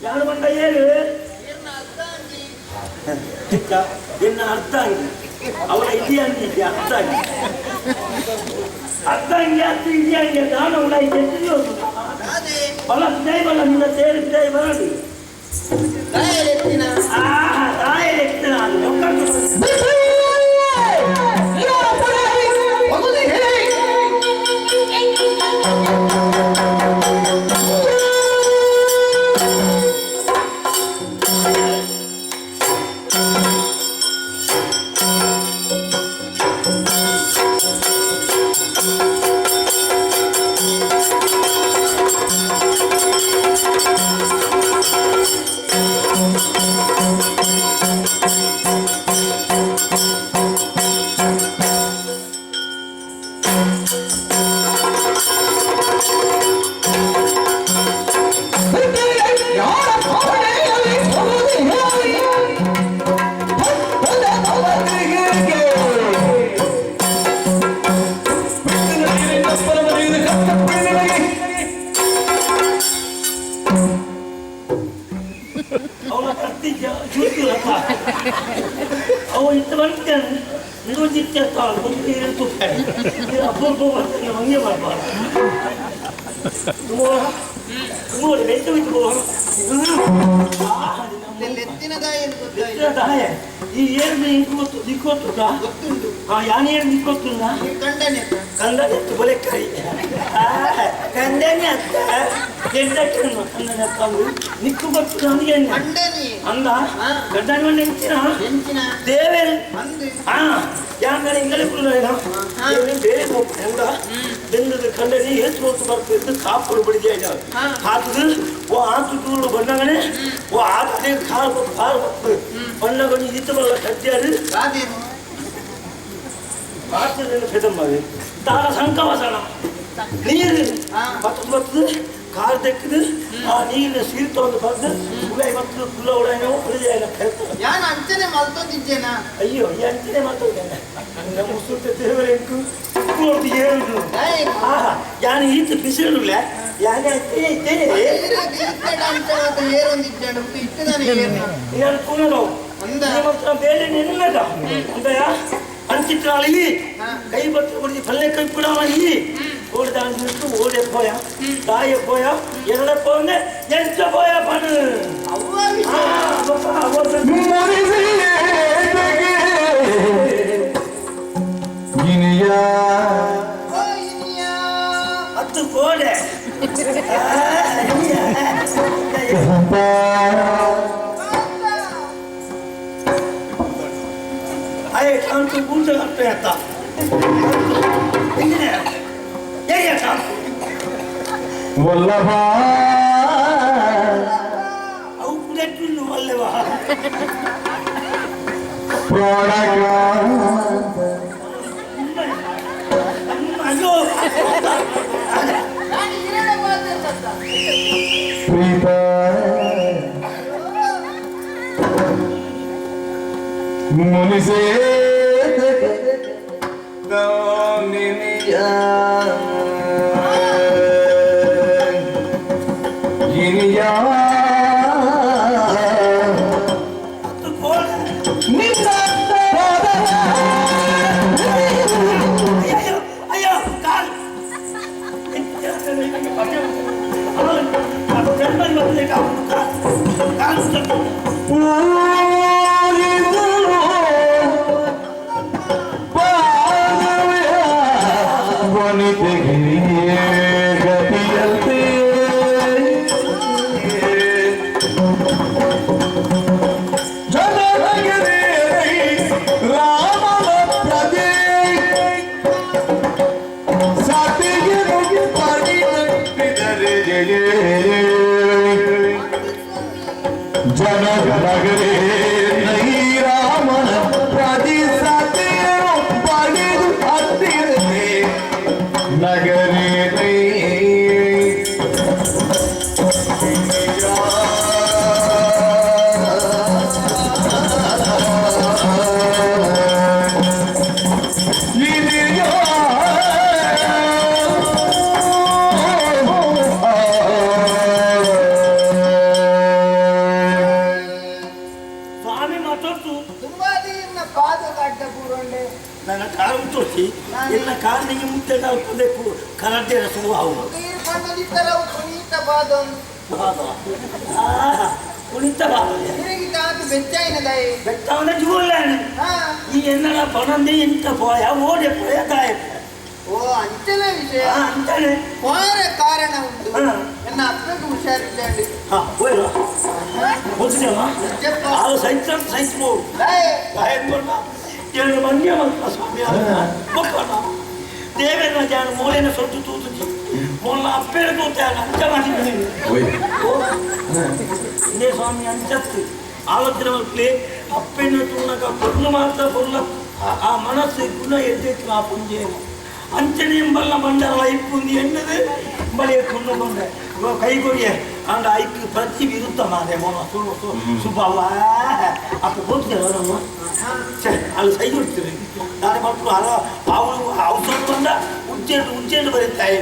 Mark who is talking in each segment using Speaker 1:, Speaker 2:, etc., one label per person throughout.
Speaker 1: ಯಾರು ಬಂದ ಹೇಳು ಎನ್ನ ಅರ್ಥ ಆಗಿ ಅವಳ ಇದೆಯಂತೆ ಅರ್ಥ ಆಗಿ ಅರ್ಥ ಹಂಗೆ ಅರ್ಥ ಇದೆಯಂಗೆ ನಾನು ಅವಳ ಎತ್ತಿದ್ದು ಬಲ ಸ್ನೇಹ ಬಲ ನಿನ್ನ ಸೇರಿ ಸ್ನೇಹ ಬರಲಿ ರಾಯಲೆತ್ತಿನ ಅವ ಇತ್ತು ಬರ್ತಾನೆ ಇದು ಚಿಕ್ಕ ಅಪೂರ್ವ ಬರ್ತಾನೆ ಹಂಗೆ ಮಾಡಬಾರ್ದು ನೋಡಿ ಬೆಟ್ಟು ಬಿಟ್ಟು ಈ ಏನು ಇಂಕೊತ್ತು ದಿಕ್ಕೊತ್ತು ಯಾನು ಏನು ದಿಕ್ಕೊತ್ತುಂದ ಕಂದನೆತ್ತು ಬಲೆಕಾಯಿ ಕಂದನೆ ಅತ್ತ ಗೆಡ್ಡಕ್ಕೆ ಕಂದನೆ ಅತ್ತವು ನಿಕ್ಕು ಗೊತ್ತು ನನಗೆ ಅಂದ ಗಡ್ಡನ ಮಣ್ಣೆ ಹೆಂಚಿನ ದೇವೇ ಹಾ ಯಾಕಂದ್ರೆ ಇಂಗಲೇ ಬೇರೆ ಹೋಗ್ತೇನೆ ಬೆಂದದ ಕಂಡನಿ ಹೆಚ್ಚು ಹೊತ್ತು ಬರ್ತಿದ್ದು ಕಾಪುಡು ಬಡಿಗೆ ಹಾಕಿದ್ರು ಓ ಆತು ತೂರು ಬಣ್ಣಗಣೆ ಓ ಆತನೇ ಕಾಲು ಬರ್ತದೆ ಬಣ್ಣಗಳು ಇತ್ತು ಬಲ್ಲ ಸಜ್ಜಾರು ಪೆದಂಬಾವಿ ತಾರ ಸಂಕವಸಣ ನೀರು ಬರ್ತದೆ ಕಾಲು ತೆಕ್ಕದು ಆ ನೀರಿನ ಸೀರು ತಗೊಂಡು ಬಂದು ಉಗಾಯಿ ಮತ್ತು ಕುಲ್ಲ ಉಡಾಯಿನೋ ಉಳಿದೇ
Speaker 2: ನಾನು ಅಂಚನೆ ಮಲ್ತೋದಿದ್ದೇನ
Speaker 1: ಅಯ್ಯೋ ಈ ಅಂಚನೆ ಮಲ್ತೋದ್ದೇನೆ ನಮ್ಮ ಸುತ್ತ ದೇವರೆಂಕು ನೋಡಿ ಹೇಳುದು ಯಾನು ಈತ ಬಿಸಿಲಿಲ್ಲ ಯಾನೇ ನಾನು ಕೂನಲು ಬೇರೆ ನೆನದ ಅಂದಯಾ ಅಂಚಿತ್ರಾಳಿ ಕೈ ಬತ್ತು ಕೊಡಿ ಪಲ್ಲೆ ಕೈ ಕೂಡ ಇಲ್ಲಿ ಓಡಿದಾಂಡು ಓಡೆ போயா தாய போயா எரட போங்க எந்த போயா பண்ணு
Speaker 3: இனியா
Speaker 1: அத்து போடே आए काम तो भूल करते हैं ता इंजीनियर ये काम
Speaker 3: वल्लभा
Speaker 1: औ पूरे टुल्लू वल्लभा
Speaker 3: प्राणका
Speaker 1: अयो
Speaker 2: ನಾನು ಇರಡೆ ಮಾತಾಡ್ತ
Speaker 3: प्रीता मुनिसे दानिया गिनिया
Speaker 1: तो बोल
Speaker 3: निन्ना
Speaker 1: अयो अयो काल अब जन्म बदले का काल
Speaker 3: जनगरे नहीं रामन प्रदिशते पड़िद हत्तिरते नगरे
Speaker 1: ಅವು
Speaker 2: ನೀರು ಪಂಡದಿತ್ತರವು ಪುನೀತ ಬಾದೊಂದು
Speaker 1: ಕುಣಿತ ಬಾಬು
Speaker 2: ನಿನಗಿತ ಆತು ಬೆಚ್ಚಾಯಿನದಾಯಿ
Speaker 1: ಬೆಟ್ಟವನ್ನ ಜೂಲ್ಲಾണ് ഈ എന്നടാ പണന്തി എനിക്ക് പോയാ ഓടി പോയാ താഴെ
Speaker 2: ಓ ಅಂಚನೆ ವಿಷಯ
Speaker 1: ಅಂತಾನೆ
Speaker 2: ಬೇರೆ ಕಾರಣ ಉಂಟು ನನ್ನ ಅಪ್ಪಗೆ ಹುಷಾರಿದ್ದಂడి
Speaker 1: ಹೋಯ್ರು ಗೊತ್ತಿಲ್ಲ ಅದು ಸೈನ್ಸ್ ಹೋಗು ಎರಡು ಮಂಡ್ಯ ಮಕ್ಕಳ ಸ್ವಾಮಿ ಮಕ್ಕಳ ದೇವೇಂದ್ರ ಜಾಣ ಮೂಲೆನ ಸೊಟ್ಟು ತೂತು ಮೊನ್ನ ಅಪ್ಪೇಳ ಕೂತಾಗ ಅಂಚ ಮಾಡಿದ್ದೀನಿ ಇದೇ ಸ್ವಾಮಿ ಅಂಚತ್ತು ಆಲೋಚನೆ ಮಕ್ಕಳೇ ಅಪ್ಪೆನ ತುಣ್ಣಕ ಪುಣ್ಯ ಮಾತ್ರ ಪುಣ್ಯ ಆ ಮನಸ್ಸು ಗುಣ ಎದ್ದೆತ್ತು ಆ ಪುಂಜೇನು ಅಂಚನೆ ಎಂಬಲ್ಲ ಮಂಡಲ ಇಪ್ಪುಂದಿ ಎನ್ನದು ಬಳಿಯ ತುಣ್ಣು ಬಂದೆ ಕೈಗೊಡಿಯ ಅಂಡ ಐಕ್ಯ ಪ್ರತಿ ವಿರುದ್ಧ ಮಾದೆ ಮೊನ ಸುಬ್ಬವ ಅಪ್ಪ ಗೊತ್ತಿಲ್ಲ ನಮ್ಮ ಅಲ್ಲಿ ಸೈ ಹೊಡ್ತೀರಿ ನಾನು ಮಕ್ಕಳು ಹಲ ಅವಳು ಔಷಧ ಬಂದ ಉಜ್ಜೆಂಡು ಬರೀತಾಯಿ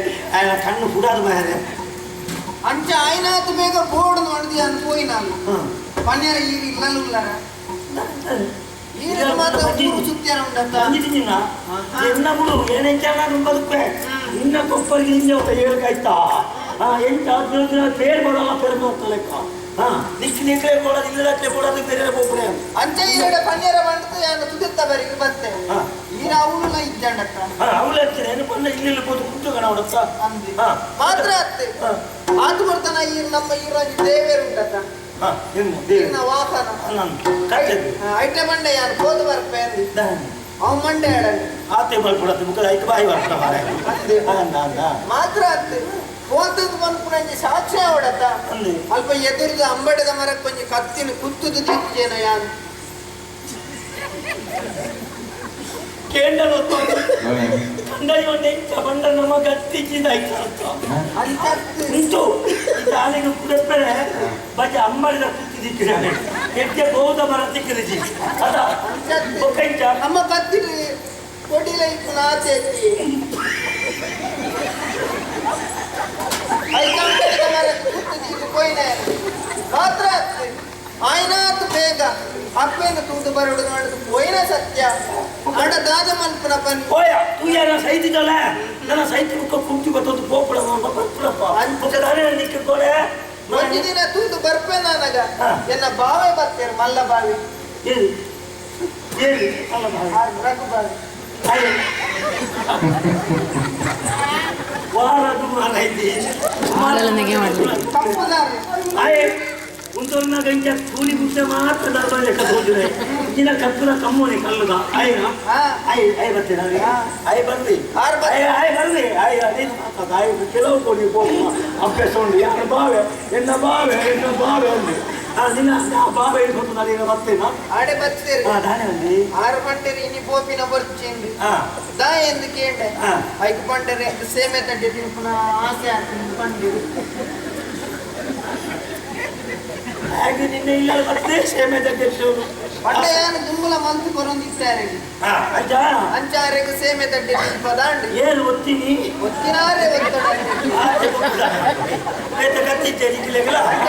Speaker 1: ಕಣ್ಣು ಹುಡಾದ ಮೇಲೆ
Speaker 2: ಅಂಚ ಆಯ್ನಾತು ಬೇಗ ಬೋರ್ಡ್ ನೋಡಿದಿ ಅಂತ ಹೋಯಿ ನಾನು ಪನ್ನೇರ ಈಗ ಇಲ್ಲಲ್ಲ ಈಗಲೂ ಮಾತ್ರ ಸುತ್ಯಾರ ಉಂಟಂತ
Speaker 1: ಅಂಜಿಟ್ಟಿನ ಎನ್ನಗಳು ಏನೆಂಚಾನು ಬದುಕೇ ಇನ್ನ ಕೊಪ್ಪರಿಗೆ ಹಿಂದೆ ಹೇಳ್ಕಾಯ್ತಾ ಎಂಟು ದಿನ ಪೇರು ಬರೋಲ್ಲ ಪೇರು ನೋಡ್ತಲೆಕ್ಕ ನಿಕ್ಲೆ ಕೊಡೋದು ಇಲ್ಲದಕ್ಕೆ ಕೊಡೋದು ಬೇರೆ ಒಬ್ಬರೇ
Speaker 2: ಅಂಚೆ ಈರಡೆ ಪನ್ನೇರ ಬಂದು ಯಾರು ತುದಿತ್ತ ಬರಿಗೆ ಬತ್ತೆ ಈಗ ಅವಳು ಇದ್ದಂಡಕ್ಕ
Speaker 1: ಅವಳು ಹಚ್ಚಿನ ಏನು ಬಂದ ಇಲ್ಲಿ ಕೂತು ಕುಂತು ಕಣ ಹೊಡತ್ತ
Speaker 2: ಅಂದಿ ಮಾತ್ರ ಅತ್ತೆ ಆತು ಬರ್ತಾನ ಈ ನಮ್ಮ ಈರಾಜಿ ದೇವೇರು ಉಂಟತ್ತ ಈಗಿನ ವಾಹನ ಐಟೆ ಮಂಡೆ ಯಾರು ಕೋದು ಬರ್ಪೆ ಅಂದಿ ಅವ ಮಂಡೆ ಹೇಳಲ್ಲಿ
Speaker 1: ಆತೆ ಬಲ್ಪಡತ್ತೆ ಮುಖದ ಐದು ಬಾಯಿ ಬರ್ತ ಮಾರೆ
Speaker 2: ಮಾತ್ರ ಅತ್ತೆ ಹೋದದ್ದು ಬಂದು ನಂಗೆ ಸಾಕ್ಷ್ಯ ಹೊಡತ್ತ ಅಲ್ಪ ಎದುರಿದ ಅಂಬಡದ ಮರಕ್ಕೆ ಕೊಂಚ ಕತ್ತಿನ ಕುತ್ತುದು ತಿಂಜೇನ ಯಾರು
Speaker 1: ಕೇಂದ್ರ ಕಂಡೈವೊಂಡೆ ಬಂಡ ನಮ್ಮ ಗತ್ತಿಚ್ಚಿದ ಉಂಟು ಆನೆಗೆ ಕುಡಪ್ಪರೆ ಬಜ ಅಂಬಡಿದ ಕುತ್ತಿ ದಿಕ್ಕಿದ್ದಾನೆ ಎಕ್ಕೆ ಬಹುದ ಮರ ತಿಕ್ಕಿರಿಜಿ ಅದ
Speaker 2: ನಮ್ಮ ಕತ್ತಿನ ಕೊಡಿಲ ಇಪ್ಪು ನಾಚೆ ಮಾತ್ರ ಆಯ್ನಾತು ಬೇಗ ಅಪ್ಪೇನ ತೂತು ಬರೋಡು ಮಾಡಿದ್ರು ಪೋಯಿನ ಸತ್ಯ ಅಡ ದಾದ ಮಲ್ಪನ ಬನ್ನಿ
Speaker 1: ಓಯ ತೂಯಾರ ಸೈತಿದಲ್ಲ ನನ್ನ ಸೈತಿ ಮುಖ ಕುಂಟಿ ಬತ್ತೊಂದು ಪೋಪಳ ಬರ್ಪಡಪ್ಪ ಅಂತಾನೆ ನಿಕ್ಕೆ ಕೋಳೆ
Speaker 2: ಒಂದು ದಿನ ತೂತು ಬರ್ಪೆ ನನಗ ಎನ್ನ ಬಾವೆ ಬರ್ತೇನೆ ಮಲ್ಲ ಬಾವಿ
Speaker 1: ಹೇಳಿ ಹೇಳಿ ಅಲ್ಲ ಬಾವಿ
Speaker 2: ರಘು ಬಾವಿ
Speaker 1: ವಾರದು ಮಾರೈತಿ
Speaker 2: ತಪ್ಪುದಾರೆ
Speaker 1: ಆಯ್ ಉಂಟೊನ್ನ ಗಂಜ ಕೂಲಿ ಮುಟ್ಟೆ ಮಾತ್ರ ದರ್ಬಾರ್ ಹೋದ್ರೆ ಇನ್ನ ಕಪ್ಪುನ ಕಮ್ಮೋನೆ ಕಲ್ಲುಗ ಆಯ್ನ ಆಯ್ ಬರ್ತೀನಿ ಆಯ್ ಬರ್ರಿ ಆಯ್ ಬರ್ರಿ ಆಯ್ ಅದೇನು ಮಾತಾಡ ಆಯ್ ಕೆಲವು ಕೋಡಿ ಹೋಗುವ ಅಭ್ಯಾಸ ಉಂಟು ಯಾರ ಬಾವೆ ಎನ್ನ ಬಾವೆ ಅಂದು ನಿನ್ನ ಬಾವೆ ಹೇಳ್ಕೊಂಡು ನಾನೀಗ ಬರ್ತೇನಾ
Speaker 2: ಆಡೆ ಬರ್ತೇನೆ
Speaker 1: ದಾನೆ ಅಂದಿ
Speaker 2: 6 ಪಂಡರಿ ಇನಿ ಪೋಪಿನ ಬರ್ಚೇಂದು ದಾ ಎಂದು ಕೇಂಡೆ 5 ಪಂಡರಿ ಎಂದು ಸೇಮೆ ತಡ್ಡೆ ತಿನ್ಪುನ ಆಸೆ ಆಗ್ತೀನಿ ಪಂಡರಿ
Speaker 1: ಹಾಗೆ ನಿನ್ನೆ ಇಲ್ಲ ಬರ್ತೇ ಸೇಮೆ ತಡ್ಡೆ
Speaker 2: ಪಂಡೆಯಾನು ದುಂಗುಲ ಮಂತು ಕೊರೊಂದಿದ್ದಾರೆ ಅಂಚಾರೆಗೆ ಸೇಮೆ ತಡ್ಡೆ ತಿನ್ಪದಾಂಡಿ
Speaker 1: ಏನು ಒತ್ತೀನಿ
Speaker 2: ಒತ್ತಿನಾರೆ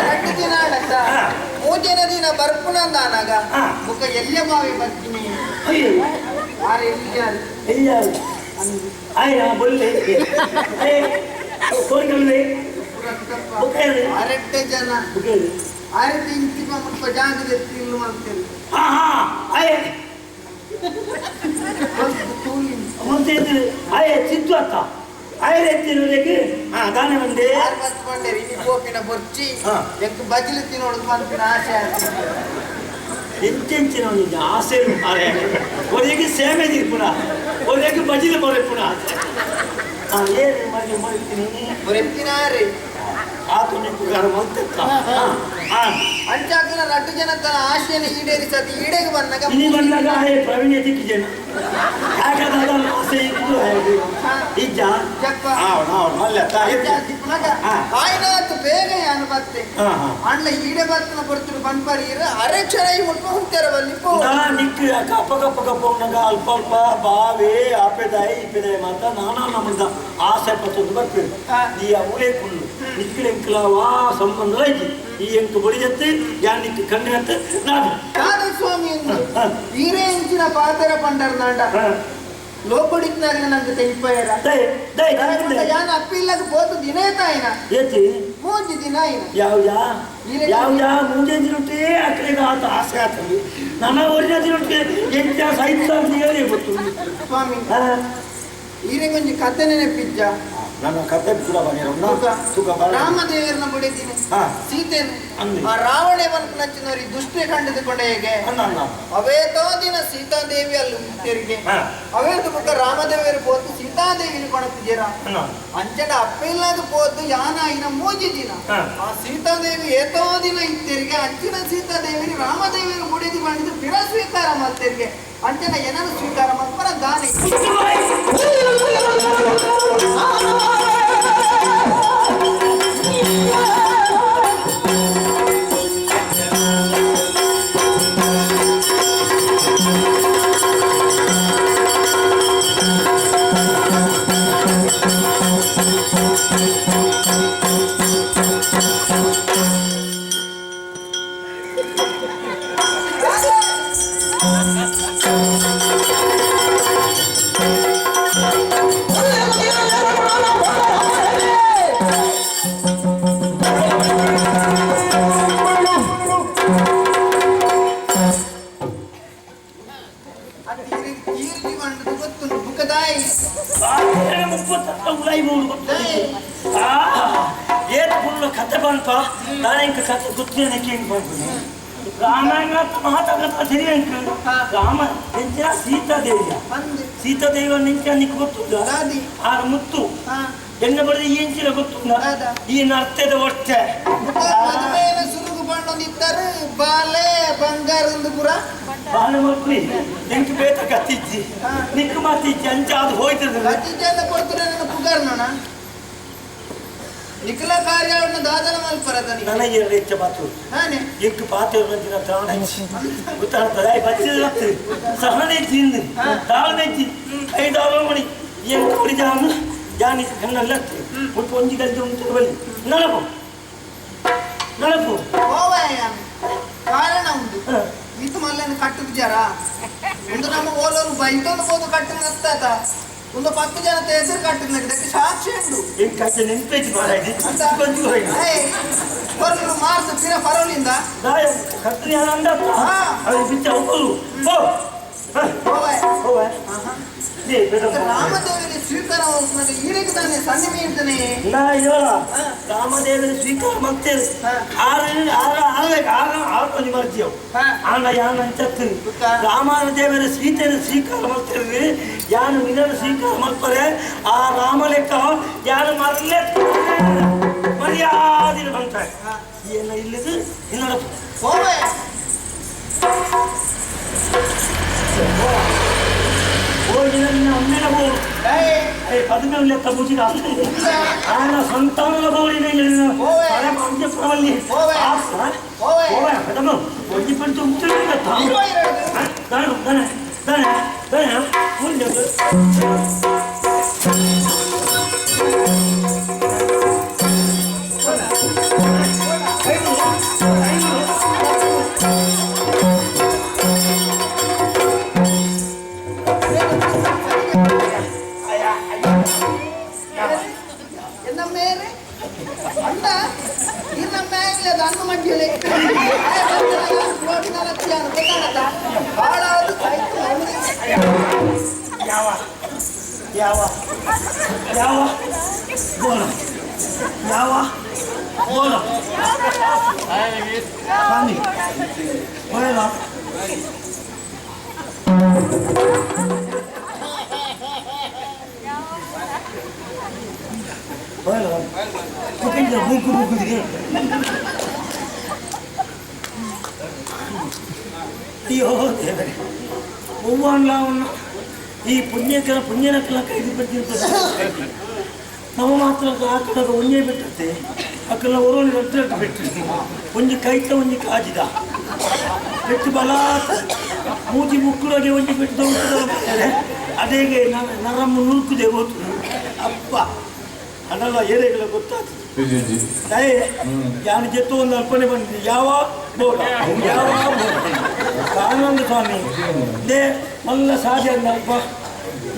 Speaker 2: ಎರಡು ದಿನ ಆಡತ್ತ ಮೂಜನ ದಿನ ಬರ್ಪುನಂದಾನಾಗ ಮುಖ ಎಲ್ಲೆ ಬಾವಿ ಬರ್ತೀನಿ ಯಾರು ಎಲ್ಲಿಯಾರು ಅರೆಟ್ಟೆ ಜನ ಆರತಿ ಇಂಚಿಪ ಮುಪ್ಪ ಜಾಗದ ತಿಲ್ಲು ಅಂತೇಳಿ
Speaker 1: ಚಿತ್ತು ಅತ್ತ ಆಯ್ರೆತ್ತಿನವರೆಗೆ ದಾನೆ ಬಂದೆ
Speaker 2: ಬಂದೇರಿ ಇನಿ ಪೋಪಿನ ಬರ್ಚಿ ಎಂಕ್ ಬಜಿಲು ತಿನ್ನೋಡು ಪಂಪಿನ ಆಸೆ ಆಗ್ತದೆ
Speaker 1: ಎಂಚೆಂಚಿನ ಆಸೆ ಒರೆಗೆ ಸೇವೆ ಪುನ ಒರೆಗೆ ಬಜಿಲು ಬರೋ ಪುನ ಏನು ಮಾಡಿ ಮಾಡ್ತೀನಿ
Speaker 2: ಬರೆತ್ತಿನಾರಿ
Speaker 1: ಆತು ನಿಂತು
Speaker 2: ಅಂಚಾಕಿನ ರಟ್ಟು ಜನ ತನ್ನ ಆಶೆಯನ್ನು ಈಡೇರಿಸತಿ ಈಡೆಗೆ ಬಂದಾಗ
Speaker 1: ಇಲ್ಲಿ ಬಂದಾಗ ಪ್ರವೀಣ ದಿಕ್ಕಿ ಜನ ಯಾಕಂದ್ರೆ ಆಸೆ ಇತ್ತು ಇಜ್ಜ
Speaker 2: ಆಯ್ನಾತು ಬೇಗ ಯಾನು ಬತ್ತೆ ಅಂಡ್ಲ ಈಡೆ ಬರ್ತನ ಬರ್ತರು ಬಂದ್ಬರೀರ ಅರೆಕ್ಷರ ಈ ಮುಟ್ಪ ಹೋಗ್ತಾರ ಬಲ್ಲಿಪ್ಪು
Speaker 1: ನಿಕ್ ಕಪ್ಪ ಉಣ್ಣಗ ಅಲ್ಪ ಅಲ್ಪ ಬಾವೆ ಆಪೆದಾಯಿ ಇಪ್ಪೆದಾಯಿ ಮಾತ ನಾನಾ ನಮ್ಮದ ಆಸೆ ಪತ್ತೊಂದು ಬರ್ತೀರಿ ಈ ಅವಳೇ ಕುಳ್ಳು ನಿಕ್ಕಿಲೆಂಕಲ ವಾ ಸಂಬಂಧ ಐತಿ ಈ ಎಂಕು ಬಡಿಯತ್ತೆ ಯಾನ್ ನಿಕ್ಕು ಕಣ್ಣಿನತ್ತೆ ನಾನು
Speaker 2: ಸ್ವಾಮಿ ಎಂದು ಹೀರೆ ಇಂಚಿನ ಪಾತರ ಪಂಡರ್ ನಾಂಡ ಲೋಕಡಿಕ್ನಾಗ ನಂಗೆ ತೆಗಿಪಾಯರ ಯಾನ ಅಪ್ಪಿಲ್ಲದ ಹೋದ ದಿನ ಆಯ್ತಾಯಿನ
Speaker 1: ಏತಿ
Speaker 2: ಮೂಜಿ ದಿನ ಆಯ್ನ
Speaker 1: ಯಾವ ಮುಂಜೆ ದಿನಟ್ಟೆ ಆ ಕಡೆಗೆ ಆತ ಆಸೆ ಆಗ್ತದೆ ನನ್ನ ಒರಿಜಿನ ದಿನಕ್ಕೆ ಎಂಟ ಸಾಹಿತ್ಯ ಅಂತ ಹೇಳಿ ಗೊತ್ತು
Speaker 2: ಸ್ವಾಮಿ ಈರೆ ಕೊಂಚ ಕತೆ ನೆನಪಿದ್ದ
Speaker 1: ನನ್ನ ಕತೆ ಕೂಡ
Speaker 2: ರಾಮದೇವರನ್ನ ಬಡಿದ್ದೀನಿ ಸೀತೆಯನ್ನು ಆ ರಾವಣವನ್ನು ನಚ್ಚಿನವರಿ ದುಷ್ಟೇ ಕಂಡಿದ್ದುಕೊಂಡೆ ಹೇಗೆ ಅವೇತೋ ದಿನ ಸೀತಾದೇವಿ ಅಲ್ಲಿ ಮುಕ್ತರಿಗೆ ಅವೇದು ಬುಕ್ಕ ರಾಮದೇವರು ಪೋತು ಸೀತಾದೇವಿ ಕೊಡುತ್ತಿದ್ದೀರ ಅಂಚನ ಅಪ್ಪ ಇಲ್ಲದ ಪೋತು ಯಾನ ಇನ್ನ ಮೂಜಿ ದಿನ ಆ ಸೀತಾದೇವಿ ಏತೋ ದಿನ ಇತ್ತರಿಗೆ ಅಂಚಿನ ಸೀತಾದೇವಿ ರಾಮದೇವಿಯನ್ನು ಮುಡಿದು ಮಾಡಿದ್ದು ಬಿರ ಸ್ವೀಕಾರ ಮಾಡ್ತಿರಿಗೆ ಅಂಚನ ಏನನ್ನು ಸ್ವೀಕಾರ ಮಾಡ್ಬಾರ ದಾನಿ
Speaker 1: ಕತೆ ಬಂತ ನಾಳೆ ಕತೆ ಗೊತ್ತೇನಕ್ಕೆ ಹೆಂಗ್ ಬಂತು ರಾಮಾಯಣ ಮಾತಾಡ್ತಾ ಸರಿ ಅಂಕ ರಾಮ ಎಂಚಿನ ಸೀತಾದೇವಿಯ ನಿಂಚ ನಿಕ್ ಗೊತ್ತುಂದ ಆಗ ಮುತ್ತು ಎನ್ನ ಬರೆದ ಈ ಎಂಚಿನ ಗೊತ್ತುಂದ ಈ ನರ್ತದ ಹೊಟ್ಟೆ
Speaker 2: ಸುರುಗು ಬಣ್ಣದಿದ್ದರೆ ಬಾಲೆ ಬಂಗಾರದ ಪುರ
Speaker 1: ಬಾಳೆ ಮಕ್ಕಳಿ ಎಂಟು ಬೇತ ಕತ್ತಿಜ್ಜಿ ನಿಕ್ಕು ಮಾತಿಜ್ಜಿ ಅಂಚ ಅದು ಹೋಯ್ತದ
Speaker 2: ಕತ್ತಿಜ್ಜೆಲ್ಲ ಕೊಡ್ತಾರೆ ನನ್ನ ಪುಗಾರ್ನೋಣ ನಿಖಲ ಕಾರ್ಯವನ್ನು ದಾದನ ಮಲ್ಪರದನಿ
Speaker 1: ನನಗೆ ಎರಡು ಹೆಚ್ಚು ಪಾತ್ರ
Speaker 2: ನಾನೇ
Speaker 1: ಎಂಟು ಪಾತ್ರ ಬಂದಿನ ತ್ರಾಣ ಗೊತ್ತಾಗ್ತದೆ ಬಚ್ಚಿದ ಸಹನೆ ತಿಂದು ತಾಳ್ಮೆ ಐದಾರು ಮಣಿ ಎಂಟು ಕೊಡಿ ಜಾನು ಜಾನಿ ಕಣ್ಣಲ್ಲ ಮುಟ್ಟು ಒಂಜಿ ಗಂಟೆ ಉಂಟು ಬಲಿ ನಳಪು
Speaker 2: ಕಾರಣ ಉಂಟು ಇದು ಮಲ್ಲನ್ನು ಕಟ್ಟುದಿದ್ದಾರ ಒಂದು ನಮ್ಮ ಓಲೋರು ಬೈತೊಂದು ಹೋದು ಕಟ್ಟಿನ ಹತ್ತಾತ ಒಂದು 10 ಜನ ಹೆಸರು ಕಟ್ಟಿದ ಸಾಕ್ಷಿ ಉಂಟು
Speaker 1: ಕಟ್ಟೆ ನೆನ್ಪೇಜಿ ಮಾರಾಯ್ತು
Speaker 2: ಬರಲು ಮಾರ್ಸ ತಿರ ಪರವಲಿಂದ
Speaker 1: ಕಟ್ಟೆ ಅಂದ ಬಿಚ್ಚ ಒಬ್ಬರು
Speaker 2: ರಾಮದೇವರಿಗೆ ಸ್ವೀಕಾರ ಈರಿಗೆ ತಾನೆ ಸನ್ನಿಮೆ ಇರ್ತಾನೆ
Speaker 1: ರಾಮದೇವರ ಸ್ವೀಕಾರ ಮಾಡ್ತೇವೆ ಆರು ಮರ್ಜಿಯವು ಆಗ ಯಾನು ಅಂಚತ್ತೀವಿ ರಾಮದೇವರ ಸೀತೆಯನ್ನು ಸ್ವೀಕಾರ ಮಾಡ್ತೇವೆ ಯಾನು ವಿನರ ಸ್ವೀಕಾರ ಮಾಡ್ತಾರೆ ಆ ರಾಮ ಲೆಕ್ಕ ಯಾರು ಮರಲೇ ಮರ್ಯಾದೆ ಬಂತಾರೆ ಏನ ಇಲ್ಲದು ಇನ್ನೊಂದು ಒಮ್ಮೆನ ಬೋಳು ಪದಮೆ ಲೆಕ್ಕ ಮುಗಿದ ఆయన సంతానంలో పోయి అంజపడవల్లి పెద్దమ్మ వండి పడుతూ ఉంటుంది అయ్యో దేవరే ఒవ్వాన్లా ఉన్న ఈ పుణ్యనకల కైదు పెట్టిన నవ మాత్రం అక్కడ ಒಂಜೆ ಬಿಟ್ಟತ್ತೆ ಅಕ್ಕಲ ಒರೋನಿ ರಟ್ಟ ಬಿಟ್ಟು ಒಂಜಿ ಕೈತ ಒಂಜಿ ಕಾಜಿದ ಬೆಟ್ಟು ಬಲ ಮೂಜಿ ಮುಕ್ಕುಳಗೆ ಒಂಜಿ ಬಿಟ್ಟು ಅದೇಗೆ ನರಮ್ಮ ನುರುಕುದೆ ಗೊತ್ತು ಅಪ್ಪ ಅದೆಲ್ಲ ಏರಿಯಾಗಳ ಗೊತ್ತಾಗ್ತದೆ ಯಾನ ಜೊತೆ ಒಂದು ಅರ್ಪಣೆ ಬಂದಿದೆ ಯಾವ ಬೋಡ ಆನಂದ ಸ್ವಾಮಿ ದೇ ಮಲ್ಲ ಸಾಧ್ಯ ಅಪ್ಪ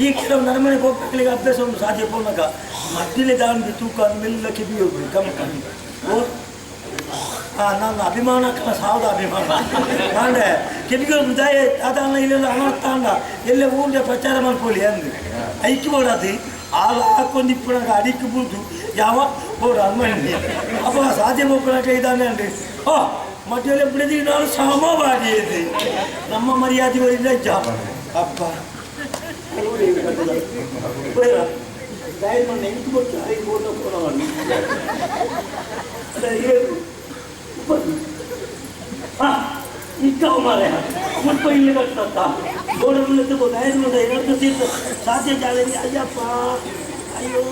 Speaker 1: ಈ ಕೆಲವು ನರಮನೆಗೆ ಹೋಗ್ಬೇಕಲಿಗೆ ಅಭ್ಯಾಸ ಉಂಟು ಸಾಧ್ಯ ಪೋನಕ ಮಧ್ಯಲೆ ದಾಂಡಿ ತೂಕ ಮೆಲ್ಲಕ್ಕೆ ಬಿಯೋಗ್ರಿ ಕಮ್ಮಿ ಓ ನನ್ನ ಅಭಿಮಾನಕ್ಕಲ್ಲ ಸಾವಿರ ಅಭಿಮಾನ ಕಾಂಡೆ ಕೆಮಿಗೆ ದಯ ಅದನ್ನ ಇಲ್ಲೆಲ್ಲ ಅನರ್ಥಾಂಡ ಎಲ್ಲೇ ಊರಿಗೆ ಪ್ರಚಾರ ಮಾಡ್ಕೊಳ್ಳಿ ಅಂದು ಐಕ್ಯ ಬೋಡಾದಿ ಹಾಲು ಹಾಕೊಂಡು ಇಪ್ಪಣಾಗ ಅಡಿಕ್ಕೆ ಬುದ್ದು ಯಾವ ಬೋಡ ಅನ್ಮಂಡಿ ಅಪ್ಪ ಸಾಧ್ಯ ಬೋಪಣಕ ಇದ್ದಾನೆ ಅಂದ್ರಿ ಓ ಮಧ್ಯೆ ಬಿಡದಿ ನಾನು ಸಮವಾದಿ ಇದೆ ನಮ್ಮ ಮರ್ಯಾದೆ ವರಿಂದ ಜಾಬ ಅಪ್ಪ ನೆನಪು ಕೊಟ್ಟು ಐದು ಬೋರ್ನ ಕೊಡೋಣ ಇಕ್ಕವ ಮಾರೆ ಮುಲ್ಪ ಇಲ್ಲಿ ಕಟ್ಟ ಗೋಡನ್ನು ತಗೊಂಡು 5 ಮಂದಿ 2 ಸೀಟ್ ಸಾಧ್ಯ ಜಾಗದಲ್ಲಿ ಅಯ್ಯಪ್ಪ ಅಯ್ಯೋ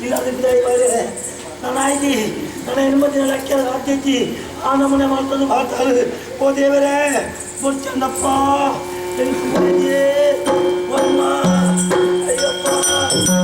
Speaker 1: ಇಲ್ಲದಿದ್ದರೆ ನಾನು ಆಯ್ತಿ ನನ್ನ ಹೆಣ್ಮದಿನ ಲೆಕ್ಕ ಸಾಧ್ಯತಿ ಆ ನಮೂನೆ ಮಾಡ್ತದ್ದು ಮಾಡ್ತಾರೆ ಓ ದೇವರೇ ಚಂದಪ್ಪ